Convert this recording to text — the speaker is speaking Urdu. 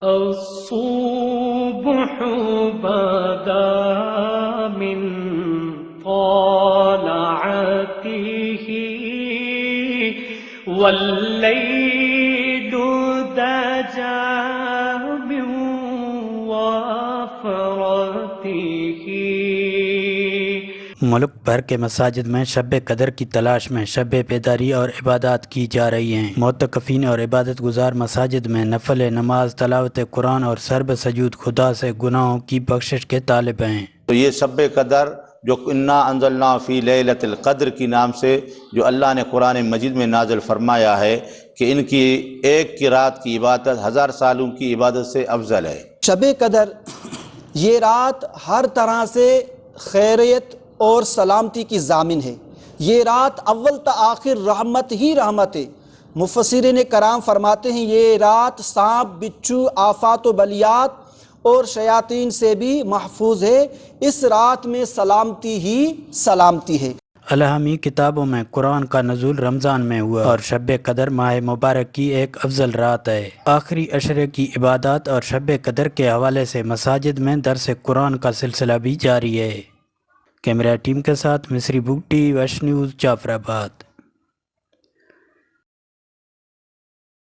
الصبح بدا من طلعته والليل دجى من وفرته۔ ملک بھر کے مساجد میں شب قدر کی تلاش میں شب بیداری اور عبادات کی جا رہی ہیں۔ معتکفین اور عبادت گزار مساجد میں نفل نماز، تلاوت قرآن اور سرب سجود خدا سے گناہوں کی بخشش کے طالب ہیں۔ تو یہ شب قدر جو انا انزلنا فی لیلۃ القدر کی نام سے جو اللہ نے قرآن مجید میں نازل فرمایا ہے کہ ان کی ایک کی رات کی عبادت 1000 سالوں کی عبادت سے افضل ہے۔ شب قدر یہ رات ہر طرح سے خیریت اور سلامتی کی ضامن ہے۔ یہ رات اول تا آخر رحمت ہی رحمت ہے۔ مفسرین کرام فرماتے ہیں یہ رات سانپ، بچھو، آفات و بلیات اور شیاطین سے بھی محفوظ ہے۔ اس رات میں سلامتی ہی سلامتی ہے۔ الہامی کتابوں میں قرآن کا نزول رمضان میں ہوا اور شب قدر ماہ مبارک کی ایک افضل رات ہے۔ آخری عشرے کی عبادات اور شب قدر کے حوالے سے مساجد میں درس قرآن کا سلسلہ بھی جاری ہے۔ کیمرہ ٹیم کے ساتھ مصری بگٹی، ویش نیوز، جعفر آباد۔